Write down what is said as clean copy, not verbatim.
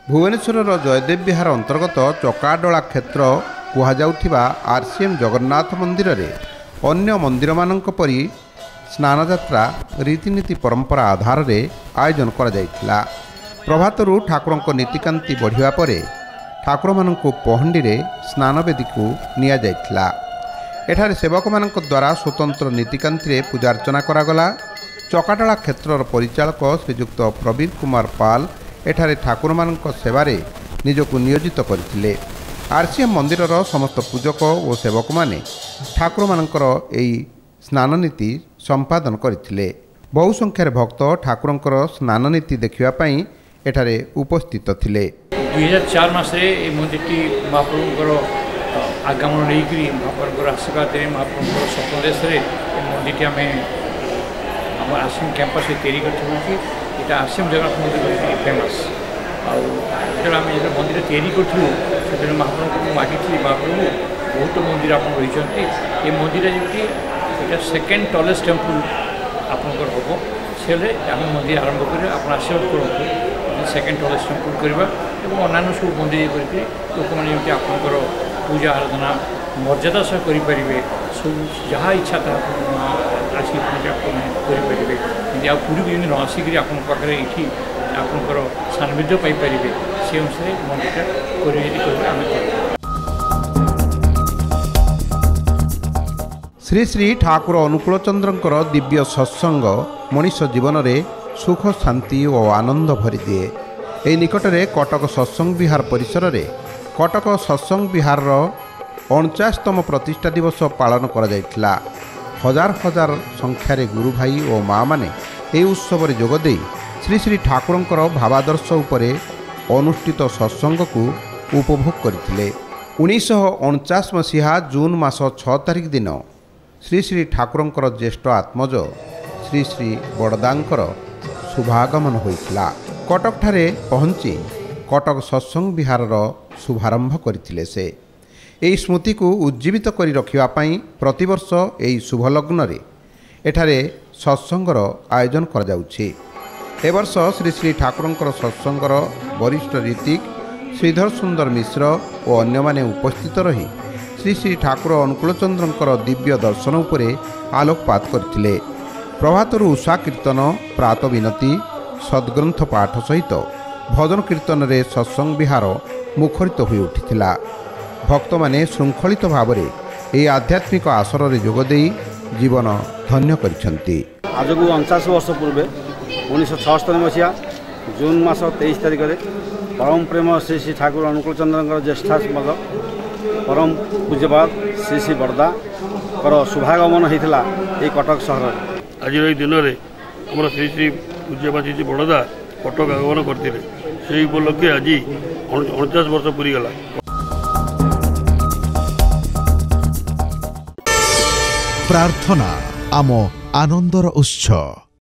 भुवनेश्वर जयदेव विहार अंतर्गत चकाडोला क्षेत्र कुहाଯାଉଥିବା आरसीएम जगन्नाथ मंदिर रे अन्य मंदिर मानक परी स्नान यात्रा रीतिनीति परंपरा आधार रे आयोजन करा जायतिला। प्रभातरु ठाकुरंक नीतिकांति बढ़िया परे ठाकुर मानक पहंडी रे स्नान वेदी को निया जायतिला। एठारे सेवक मानक द्वारा स्वतंत्र नीतिकांति रे पूजा अर्चना करागला। चकाडोला क्षेत्रर परिचालक श्रीजुक्त प्रवीण कुमार पाल एठारे ठाकुर मानक सेवारे निजको नियोजित करथिले। आरसीएम मंदिरर समस्त पूजक और सेवक माने ठाकुर मानकर एई स्नान नीति संपादन करथिले। बहु संख्यार भक्त ठाकुरंकर स्नान नीति देखिबा पई एठारे उपस्थित थिले। 2004 मासे ए मंदिरटी महाप्रभुकर आगमन लेकरी महाप्रभुकर आशीर्वाद रे महाप्रभुकर सपदेश रे मंदिरटी हम आश्रम कैंपस तैयारी करथिलु कि एटा आश्रम जगन्नाथ मंदिर फेमस आउ आम जो मंदिर तैयारी करूँ से महाप्रभु को मागी महाप्रभु बहुत मंदिर आप रही ये मंदिर जमी यहाँ सेकेंड टॉलेस्ट टेम्पल आपंकर हम से आम मंदिर आरंभ कर आप आशीर्वाद करूँ सेकेंड टॉलेस्ट टेम्पल करवा और अन्य सब मंदिर करके लोक मैंने आपंकर पूजा आराधना मर्यादा सह करेंगे सब जहाँ इच्छा था आसिक पूजा करेंगे आ पूरी को जमी न आसिक पाखे ये आपंकर सान्निध्य पाइपर से अनुसार मंदिर आम श्री श्री ठाकुर अनुकूल चंद्रंकर दिव्य सत्संग मनीष जीवन में सुख शांति और आनंद भरी दिए। यह निकट में कटक सत्संग विहार परिसर में कटक सत्संग विहार 49तम प्रतिष्ठा दिवस पालन करा जायतिला। हजार हजार संख्यार गुरु भाई और माँ माने यह उत्सव में जोगदे श्री श्री ठाकुरंकर भावादर्श उपरे अनुष्ठित सत्संग को उपभोग करथिले। 1949 मसीहा जून मास 6 तारिख दिन श्री श्री ठाकुरंकर ज्येष्ठ आत्मज श्री श्री बड़दांकर शुभागमन होइतिला। कटक ठारे पहुंची कटक सत्संग विहार शुभारंभ करथिले। से एही स्मृति को उज्जीवित करी रखिबा पई प्रतिवर्ष एही शुभ लग्न रे एठारे सत्संगर आयोजन करा जाउछि। ए वर्ष श्री श्री ठाकुरंकर सत्संगर वरिष्ठ ऋतिक श्रीधर सुंदर मिश्र और अन्य माने उपस्थित रही श्री श्री ठाकुर अनुकूल चंद्रंकर दिव्य दर्शन उपरे आलोकपात करथिले। प्रभातरु उषा कीर्तन प्रात विनती सद्ग्रंथ पाठ सहित भजन कीर्तन रे सत्संग विहार मुखरित हो उठिथिला। भक्त माने श्रृंखलित भाव में यह आध्यात्मिक आसर रे जोग देई जीवन धन्य करिसंती। आज को 49 वर्ष पूर्व 1976 मसीहा जून मास 23 तारिख में परम प्रेम श्री श्री ठाकुर अनुकूल चंद्रंकर ज्येष्ठात्मज परम पूज्यपाद श्री श्री बड़दा शुभागमन होता ये कटक सहर। आज दिन में आम श्री श्री पूज्यपाद श्री श्री बड़दा कटक आगमन करते से उपलक्षे आज 49 वर्ष पूरी गला। प्रार्थना आम आनंदर उत्स।